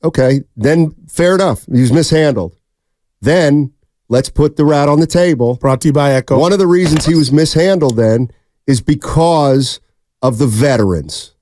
okay, then fair enough. He was mishandled. Then let's put the rat on the table. Brought to you by Echo. One of the reasons he was mishandled then is because of the veterans.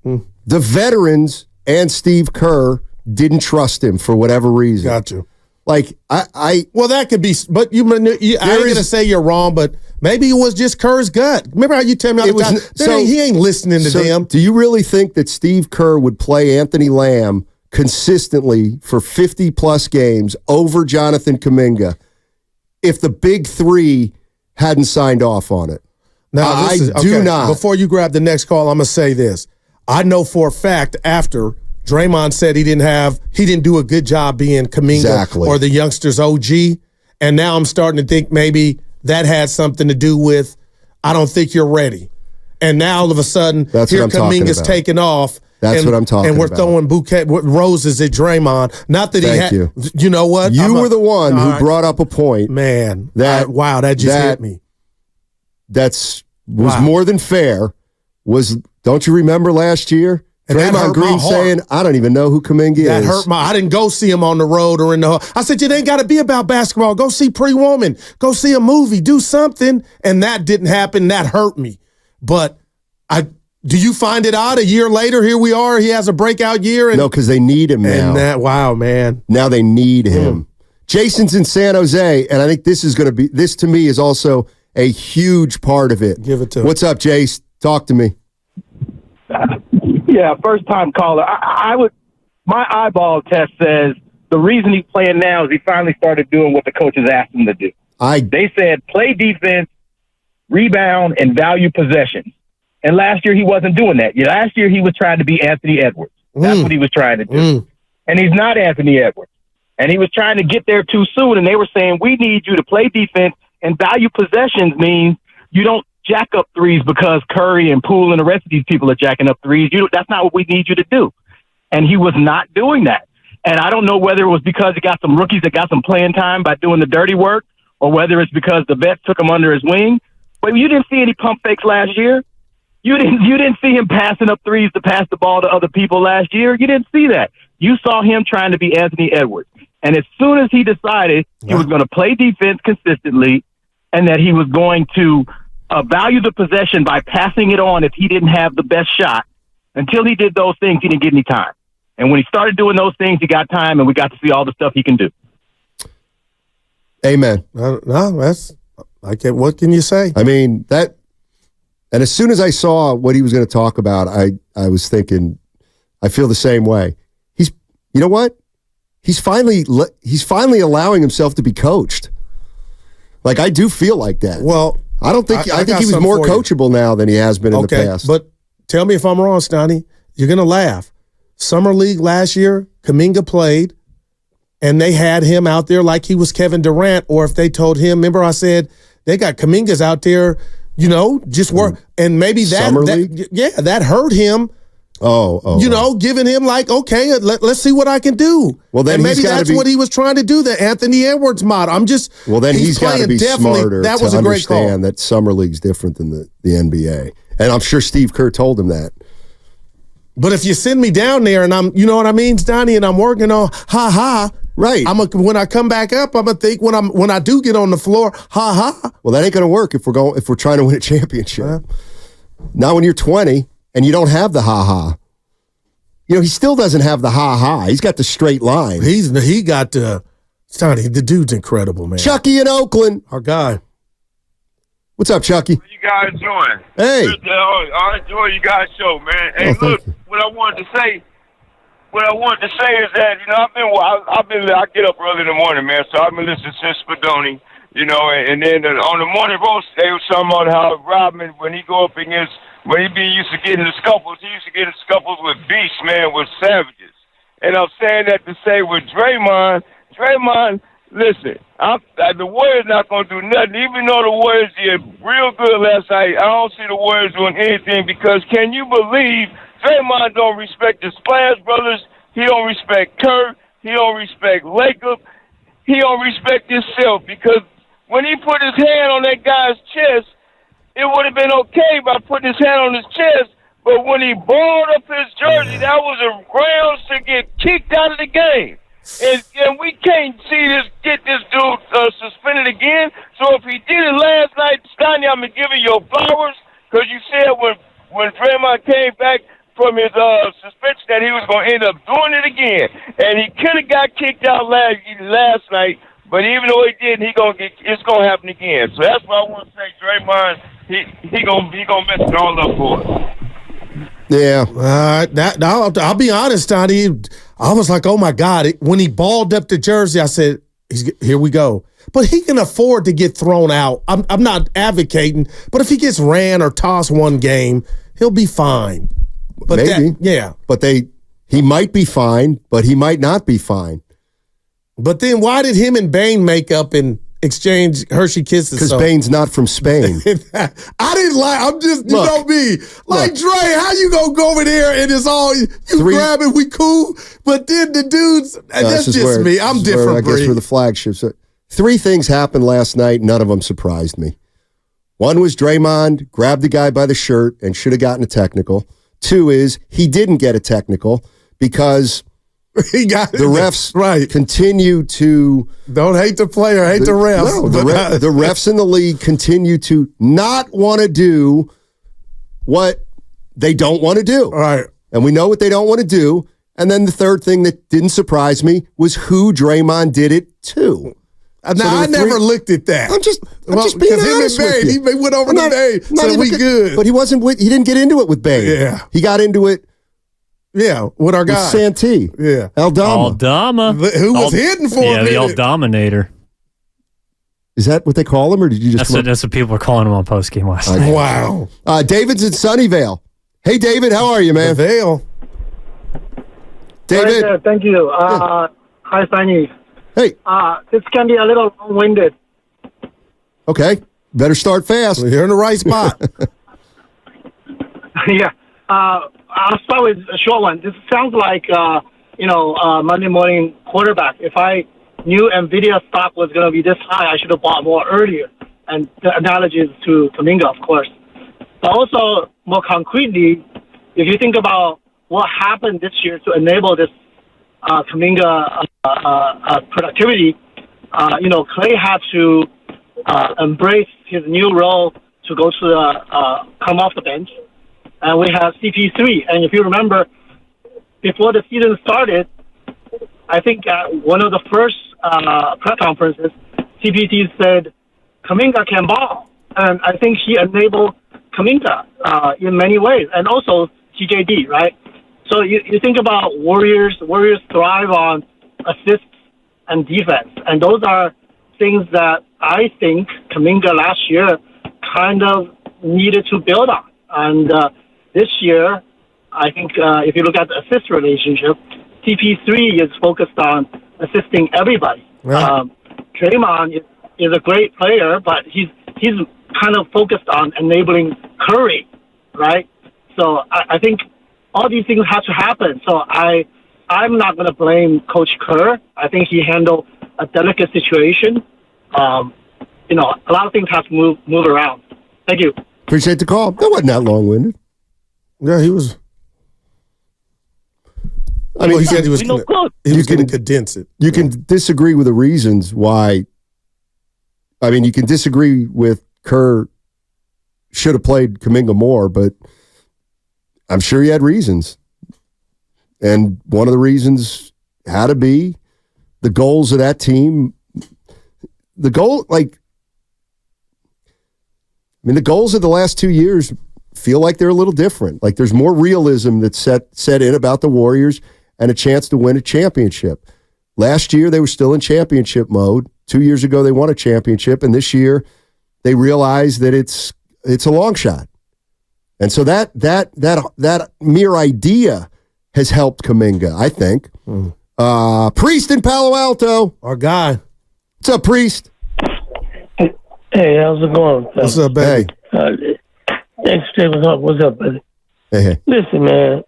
The veterans and Steve Kerr didn't trust him for whatever reason. Got you. Like, well, that could be, but I ain't going to say you're wrong, but maybe it was just Kerr's gut. Remember how you tell me all the time, he ain't listening to them. Do you really think that Steve Kerr would play Anthony Lamb consistently for 50-plus games over Jonathan Kuminga if the big three hadn't signed off on it? Now, I do not. Before you grab the next call, I'm going to say this. I know for a fact after Draymond said he didn't do a good job being Kuminga or the youngsters' OG, and now I'm starting to think maybe that had something to do with I don't think you're ready. And now all of a sudden, here Kuminga's taking off. That's what I'm talking about. And we're throwing bouquet roses at Draymond. Not that Thank you. You know what? You were the one who brought up a point. Man, that just hit me. Was more than fair. Don't you remember last year? And Draymond Green saying, I don't even know who Kuminga is. That hurt I didn't go see him on the road or in the I said, it ain't got to be about basketball. Go see Pretty Woman. Go see a movie. Do something. And that didn't happen. That hurt me. But do you find it odd? A year later, here we are. He has a breakout year. No, because they need him now. Wow, man. Now they need him. Jason's in San Jose, and I think this to me is also a huge part of it. Give it to him. What's up, Jace? Talk to me. Yeah, first-time caller. My eyeball test says the reason he's playing now is he finally started doing what the coaches asked him to do. They said play defense, rebound, and value possessions. And last year he wasn't doing that. Last year he was trying to be Anthony Edwards. That's what he was trying to do. And he's not Anthony Edwards. And he was trying to get there too soon, and they were saying, we need you to play defense, and value possessions means you don't jack up threes because Curry and Poole and the rest of these people are jacking up threes. That's not what we need you to do. And he was not doing that. And I don't know whether it was because he got some rookies that got some playing time by doing the dirty work or whether it's because the vets took him under his wing. But you didn't see any pump fakes last year. You didn't see him passing up threes to pass the ball to other people last year. You didn't see that. You saw him trying to be Anthony Edwards. And as soon as he decided he was going to play defense consistently and that he was going to value the possession by passing it on if he didn't have the best shot. Until he did those things, he didn't get any time. And when he started doing those things, he got time, and we got to see all the stuff he can do. Amen. No, what can you say? I mean, that, and as soon as I saw what he was going to talk about, I was thinking, I feel the same way. You know what? He's finally allowing himself to be coached. Like, I do feel like that. Well, I think he was more coachable now than he has been in the past. But tell me if I'm wrong, Steiny. You're going to laugh. Summer League last year, Kuminga played, and they had him out there like he was Kevin Durant, or if they told him, remember I said, they got Kumingas out there, just work. And maybe that hurt him. Giving him like, okay, let's see what I can do. Well, then maybe that's what he was trying to do, the Anthony Edwards model. He's got to be smarter to understand that Summer League's different than the NBA. And I'm sure Steve Kerr told him that. But if you send me down there and I'm, you know what I mean, Steiny, and I'm working on right. When I come back up, I'm gonna think when I do get on the floor, Well, that ain't gonna work if we're trying to win a championship. Not when you're 20. And you don't have the he still doesn't have the He's got the straight line. He got Steiny, the dude's incredible, man. Chucky in Oakland. Our guy. What's up, Chucky? What you guys doing? Hey. I enjoy you guys' show, man. Hey, look, what I wanted to say is that, I get up early in the morning, man, so I've been listening since Spadoni, and then on the morning roast, they were talking about how Rodman, when he go up against, when he used to get into scuffles, with beasts, man, with savages. And I'm saying that to say with Draymond, listen, the Warriors not going to do nothing. Even though the Warriors did real good last night, I don't see the Warriors doing anything because can you believe Draymond don't respect the Splash Brothers? He don't respect Kurt. He don't respect Lacob. He don't respect himself because when he put his hand on that guy's chest, it would have been okay by putting his hand on his chest, but when he balled up his jersey, that was a grounds to get get kicked out of the game. And we can't get this dude suspended again. So if he did it last night, Steiny, I'm giving you flowers, because you said when Draymond came back from his suspension that he was going to end up doing it again, and he could have got kicked out last night. But even though he didn't, it's gonna happen again. So that's why I want to say Draymond, he gonna mess it all up for us. Yeah. I'll be honest, Donnie. I was like, oh my God. When he balled up the jersey, I said, here we go. But he can afford to get thrown out. I'm not advocating, but if he gets ran or tossed one game, he'll be fine. But maybe. But he might be fine, but he might not be fine. But then why did him and Bane make up and exchange Hershey kisses? Because Bane's not from Spain. I didn't like. I'm just, you know me. Like, Dre, how you gonna go over there and it's all you grab it, we cool? But then the dudes, that's just me. I'm different. I guess we're the flagship. So 3 things happened last night. None of them surprised me. One was Draymond grabbed the guy by the shirt and should have gotten a technical. 2 is he didn't get a technical because he got the refs continue to don't hate the player, hate the refs. No, the refs in the league continue to not want to do what they don't want to do. All right. And we know what they don't want to do. And then the third thing that didn't surprise me was who Draymond did it to. Now, I never looked at that. I'm just being honest with you. He went over to Bane, so we good. But he didn't get into it with Bane. Yeah. He got into it with our guy. Santee. Yeah. Aldama. Who was hidden for a minute. the old Dominator. Is that what they call him, or did you just That's what people were calling him on postgame last night. Wow. David's in Sunnyvale. Hey, David, how are you, man? Vale. David. Very good, thank you. Hi, Steiny. Hey. This can be a little long-winded. Okay. Better start fast. You're in the right spot. Yeah. I'll start with a short one. This sounds like, Monday morning quarterback. If I knew NVIDIA stock was going to be this high, I should have bought more earlier. And the analogy is to Kuminga, of course. But also, more concretely, if you think about what happened this year to enable this Kuminga productivity, Clay had to embrace his new role to go to come off the bench. And we have CP3. And if you remember, before the season started, I think at one of the first press conferences, CP3 said, Kuminga can ball. And I think he enabled Kuminga in many ways. And also TJD, right? So you think about Warriors thrive on assists and defense. And those are things that I think Kuminga last year kind of needed to build on. And this year, I think if you look at the assist relationship, CP3 is focused on assisting everybody. Right. Draymond is a great player, but he's kind of focused on enabling Curry, right? So I think all these things have to happen. So I'm not going to blame Coach Kerr. I think he handled a delicate situation. A lot of things have to move around. Thank you. Appreciate the call. That wasn't that long-winded. Yeah, he was. I mean, he said he was going to condense it. You can disagree with the reasons why. I mean, you can disagree with Kerr should have played Kuminga more, but I'm sure he had reasons. And one of the reasons had to be the goals of that team. The goals of the last 2 years feel like they're a little different. Like there's more realism that's set in about the Warriors and a chance to win a championship. Last year, they were still in championship mode. 2 years ago, they won a championship, and this year, they realized that it's a long shot. And so that mere idea has helped Kuminga, I think. Priest in Palo Alto. Our guy. What's up, Priest? Hey, how's it going? What's up, baby? Thanks for taking up. What's up, buddy? Hey. Listen, man.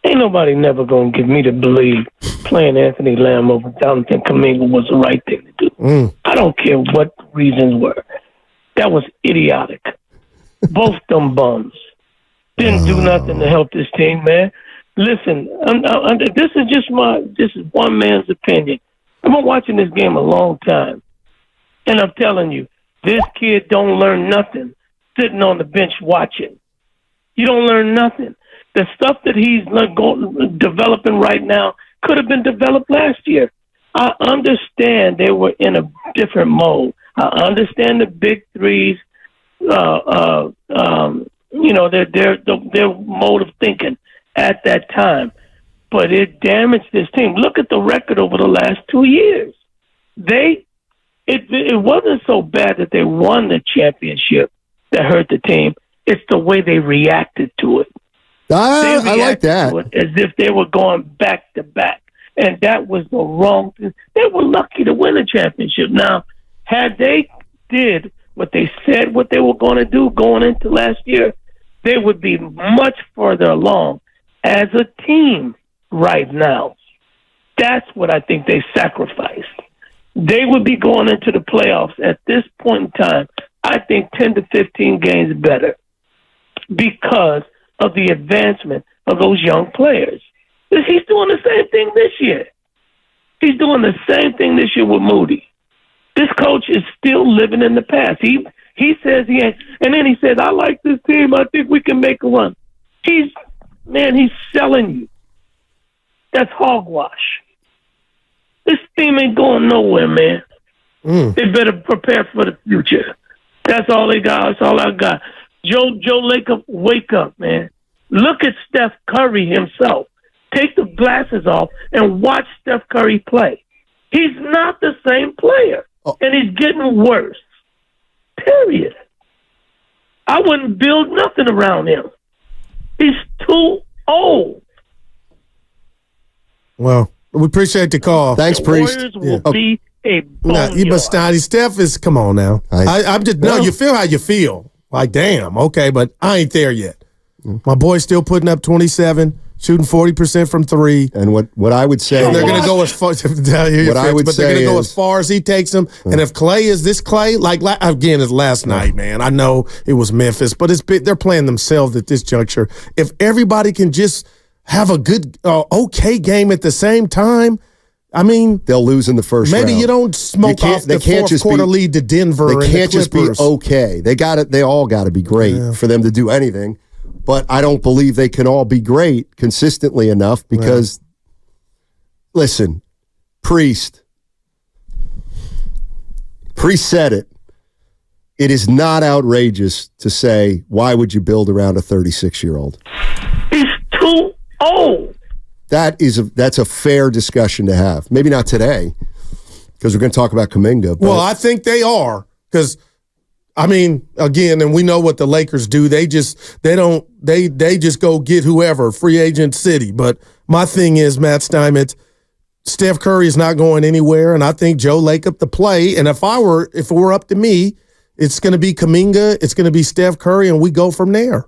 Ain't nobody never going to get me to believe playing Anthony Lamb over Jonathan Kuminga was the right thing to do. I don't care what the reasons were. That was idiotic. Both them bums didn't do nothing to help this team, man. Listen, this is one man's opinion. I've been watching this game a long time, and I'm telling you, this kid don't learn nothing sitting on the bench watching. You don't learn nothing. The stuff that he's developing right now could have been developed last year. I understand they were in a different mode. I understand the big threes, their mode of thinking at that time. But it damaged this team. Look at the record over the last 2 years. It wasn't so bad that they won the championship that hurt the team. It's the way they reacted to it. I like that. As if they were going back to back. And that was the wrong thing. They were lucky to win the championship. Now, had they did what they said what they were going to do going into last year, they would be much further along as a team right now. That's what I think they sacrificed. They would be going into the playoffs at this point in time, I think 10 to 15 games better because of the advancement of those young players. He's doing the same thing this year. He's doing the same thing this year with Moody. This coach is still living in the past. He says he ain't, and then he says, I like this team. I think we can make a run. He's selling you. That's hogwash. This team ain't going nowhere, man. They better prepare for the future. That's all they got. That's all I got. Joe Lacob, wake up, man. Look at Steph Curry himself. Take the glasses off and watch Steph Curry play. He's not the same player, and he's getting worse. Period. I wouldn't build nothing around him. He's too old. Well, we appreciate the call. Thanks, Priest. Warriors will be a boneyard. But Steiny, Steph is, come on now. I'm just, no, you feel how you feel. Like, damn, okay, but I ain't there yet. My boy's still putting up 27, shooting 40% from three. And what I would say, they're going to go as far. They're going to go as far as he takes them. And if Clay is this Clay, like again, it's last night, man. I know it was Memphis, but they're playing themselves at this juncture. If everybody can just have a good, okay game at the same time, I mean, they'll lose in the first round. Maybe you don't smoke off the fourth quarter lead to Denver. They can't just be okay. They all got to be great for them to do anything. But I don't believe they can all be great consistently enough because, listen, Priest said it. It is not outrageous to say, why would you build around a 36-year-old? He's too old. That's a fair discussion to have. Maybe not today, because we're going to talk about Kuminga. Well, I think they are, because I mean, again, and we know what the Lakers do. They just go get whoever, free agent city. But my thing is, Matt Steinmetz, Steph Curry is not going anywhere, and I think Joe Lacob to play. And if it were up to me, it's going to be Kuminga, it's going to be Steph Curry, and we go from there.